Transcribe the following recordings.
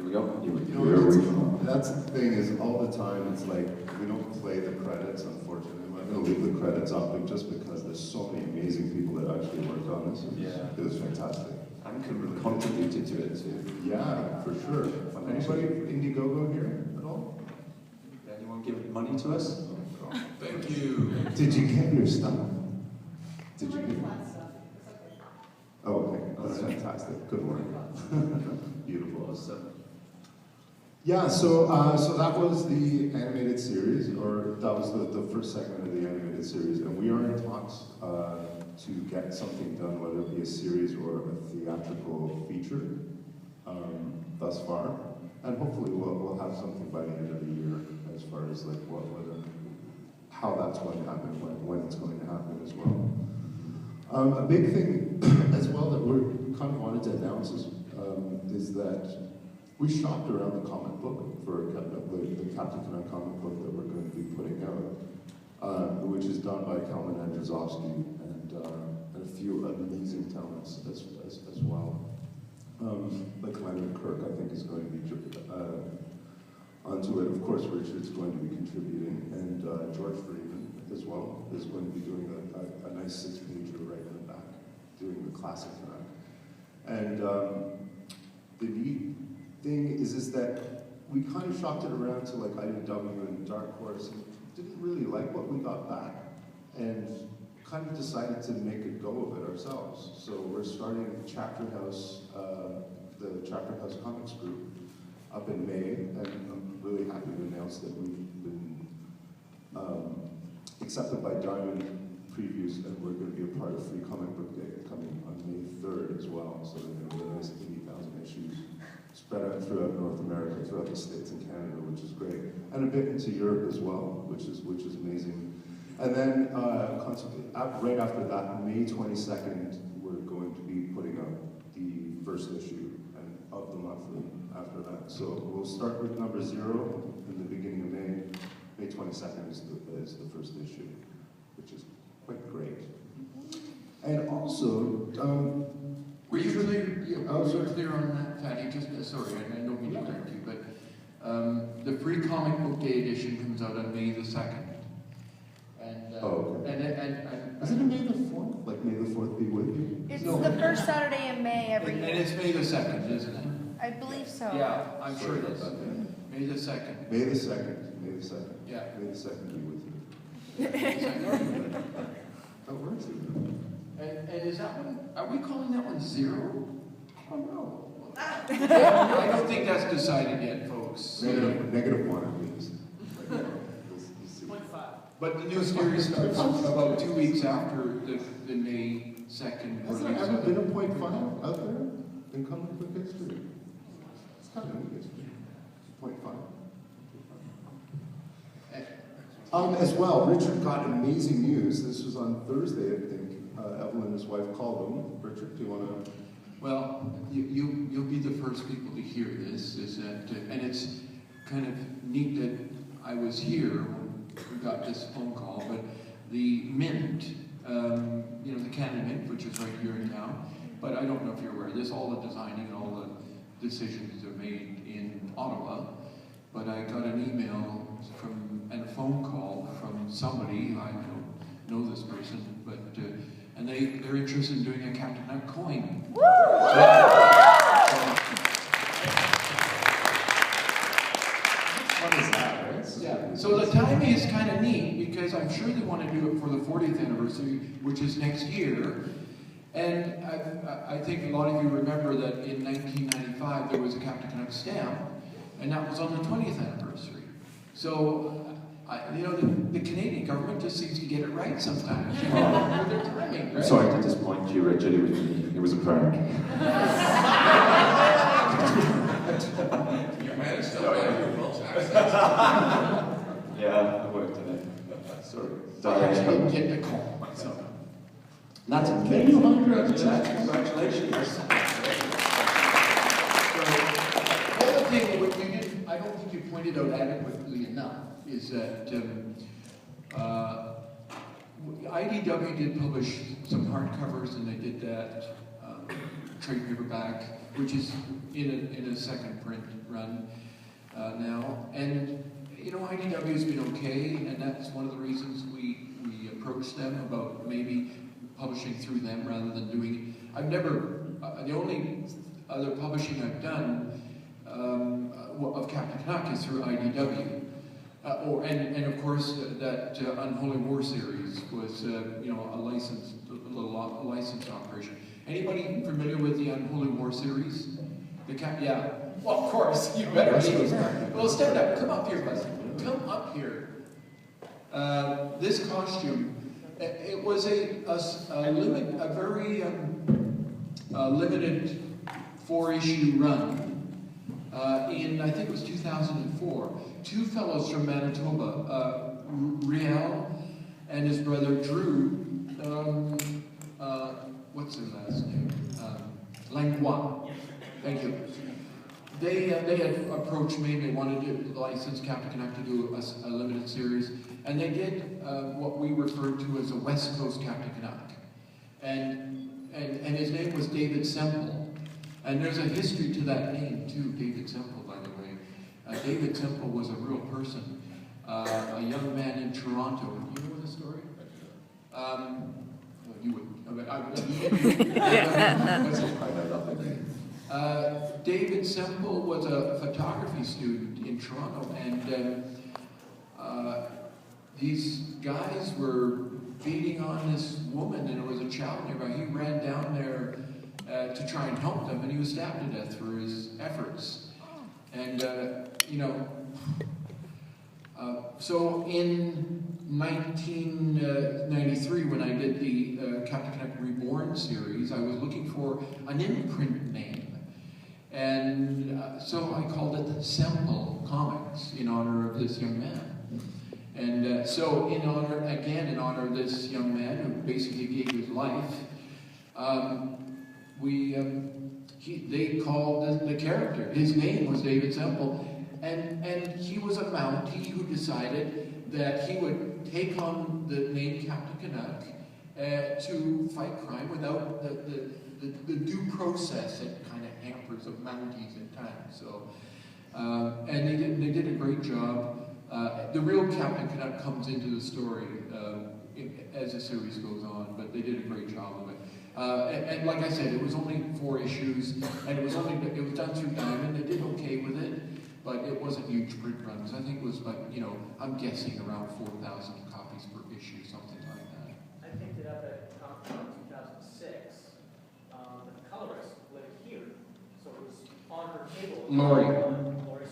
we go. That's the thing is all the time it's like we don't play the credits, unfortunately. I'm going to leave the credits up, but just because there's so many amazing people that actually worked on this. Yeah. It was fantastic. And contributed to it too. Yeah, for sure. Anybody Indiegogo here at all? Anyone give money to us? Oh, God. Thank you. Did you get your stuff? Did you get Oh, okay. That's fantastic. Good work. Beautiful. Awesome. Yeah, so that was the animated series, or that was the first segment of the animated series, and we are in talks to get something done, whether it be a series or a theatrical feature thus far, and hopefully we'll have something by the end of the year as far as like how that's going to happen, when it's going to happen as well. A big thing as well that we kind of wanted to announce is that we shopped around the comic book for the Captain Canuck comic book that we're going to be putting out, which is done by Kalman Andrzejowski and a few amazing talents as well. Like Leonard Kirk, I think, is going to be onto it. Of course, Richard's going to be contributing, and George Freeman as well is going to be doing a nice 6-pager right in the back, doing the classic Canuck. And the neat thing is that we kind of shopped it around to like IDW and Dark Horse and didn't really like what we got back, and kind of decided to make a go of it ourselves. So we're starting Chapter House, the Chapter House Comics group up in May, and I'm really happy to announce that we've been accepted by Diamond Previews, and we're going to be a part of Free Comic Book Day coming on May 3rd as well. So they're going to be a nice 80,000 issues spread out throughout North America, throughout the States and Canada, which is great, and a bit into Europe as well, which is amazing. And then right after that, May 22nd, we're going to be putting up the first issue of the monthly after that. So we'll start with number 0 in the beginning of May. May 22nd is the first issue, which is quite great. And also, were you clear? I was clear on that, Fatty. Just sorry, I don't mean to correct you, but the Free Comic Book Day edition comes out on May the 2nd. And is it May the 4th? Like May the 4th be with you? It's the first Saturday in May every year. And it's May the 2nd, isn't it? I believe so. Yeah, I'm sure it is. May the 2nd. May the 2nd. May the 2nd. Yeah. May the 2nd be with you. That works. And is that one, are we calling that one 0? I don't know. I don't think that's decided yet, folks. -1 at least. But the new series starts about 2 weeks after the May 2nd. Has there ever been a .5 out there in comic book history? It's kind of new history. .5. As well, Richard got amazing news. This was on Thursday, I think. Evelyn and his wife called him. Richard, do you want to? Well, you'll be the first people to hear this. And it's kind of neat that I was here when we got this phone call. But the Mint, the Canada Mint, which is right here in town. But I don't know if you're aware of this. All the designing and all the decisions are made in Ottawa. But I got an email and a phone call from somebody, I don't know this person, but and they're interested in doing a Captain Canuck coin. Woo! What is that, right? Yeah. So the timing is kind of neat because I'm sure they want to do it for the 40th anniversary, which is next year. And I think a lot of you remember that in 1995 there was a Captain Canuck stamp, and that was on the 20th anniversary. So, the Canadian government just seems to get it right sometimes. With their timing, right? Sorry to disappoint you, Richard. It was a prank. Your man is still your Welsh accent. Yeah, I worked on it. Sorry. I actually didn't get the call. So. That's Can amazing. you Congratulations. So, the other thing I don't think you pointed out adequately enough is that IDW did publish some hardcovers, and they did that trade paperback, which is in a second print run now. And you know, IDW's been okay, and that's one of the reasons we approached them about maybe publishing through them rather than doing. I've never. The only other publishing I've done of Captain Canuck is through IDW. And of course that Unholy War series was you know, a licensed operation. Anybody familiar with the Unholy War series? Yeah. Well, of course you better be. Well, stand up. Come up here, bud. Come up here. This costume. It was a very limited 4-issue run. In, I think it was 2004, two fellows from Manitoba, Riel and his brother Drew, what's their last name? Langlois. Thank you. They had approached me, they wanted to license Captain Canuck to do a limited series, and they did what we referred to as a West Coast Captain Canuck. And his name was David Semple. And there's a history to that name too, David Semple, by the way. David Semple was a real person, a young man in Toronto. You know the story? Well, you would. David Semple was a photography student in Toronto, and these guys were beating on this woman, and it was a child nearby. He ran down there to try and help them, and he was stabbed to death for his efforts. And, you know, so in 1993, when I did the Captain Canuck Reborn series, I was looking for an imprint name. And so I called it Semple Comics in honor of this young man. And so in honor of this young man who basically gave his life, they called the character. His name was David Semple, and he was a Mountie who decided that he would take on the name Captain Canuck to fight crime without the due process that kind of hampers of Mounties in time. So, and they did a great job. The real Captain Canuck comes into the story as the series goes on, but they did a great job of it. And like I said, it was only 4 issues, and it was done through Diamond. They did okay with it, but it wasn't huge print runs. I think it was like, you know, I'm guessing around 4,000 copies per issue, something like that. I picked it up at Comic-Con 2006. The colorist lived here, so it was on her table. Laurie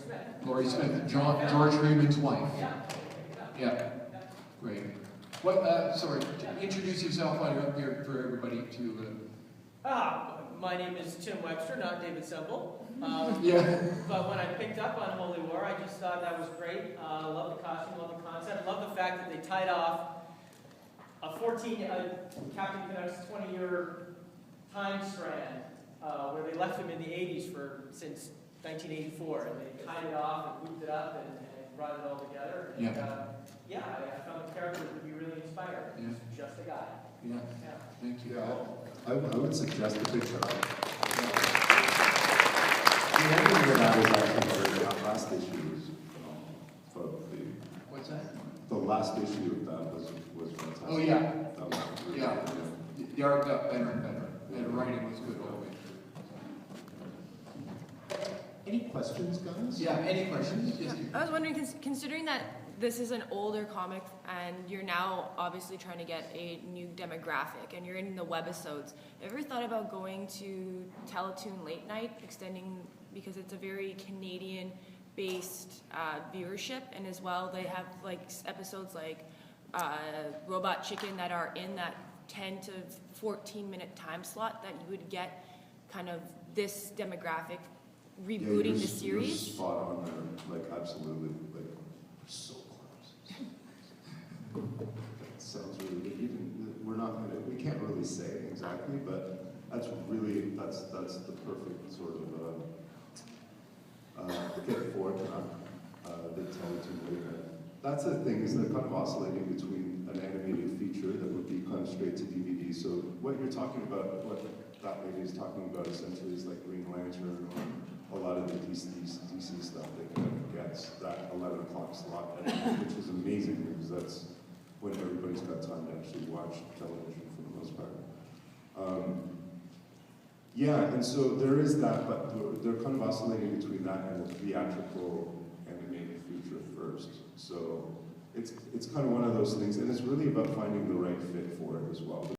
Smith. Laurie Smith, George Raymond's wife. Yeah. Great. What? Sorry. Introduce yourself while you're up here for everybody to. My name is Tim Webster, not David Semple. Yeah. But when I picked up on Holy War, I just thought that was great. Love the costume, love the concept, love the fact that they tied off a Captain Canuck's 20-year time strand, where they left him in the 80s since 1984, and they tied it off and looped it up and brought it all together. And, I found the character to be really inspiring. Yeah. He's just a guy. Yeah. Thank you. I would suggest a picture of it. The ending of that was actually the last issue was What's that? the last issue of that was fantastic. Oh yeah. That was really Yeah. good. The art got better and better, and the writing was good all the way through. Any questions, guys? Yeah. Any questions? Yes. I was wondering, considering that this is an older comic and you're now obviously trying to get a new demographic and you're in the webisodes, have you ever thought about going to Teletoon late night, extending, because it's a very Canadian-based viewership, and as well they have like episodes like Robot Chicken that are in that 10 to 14 minute time slot that you would get kind of this demographic rebooting the series? You're spot on there, like absolutely, like so close. That sounds really good. We can't really say exactly, but that's the perfect sort of get for Canuck, the Teletoon later. That's the thing, is they're kind of oscillating between an animated feature that would be kind of straight to DVD, so what you're talking about, what that lady is talking about essentially is like Green Lantern or a lot of the DC stuff that kind of gets that 11 o'clock slot, which is amazing because that's when everybody's got time to actually watch television for the most part. Yeah, and so there is that, but they're kind of oscillating between that and the theatrical animated feature first. So it's kind of one of those things, and it's really about finding the right fit for it as well.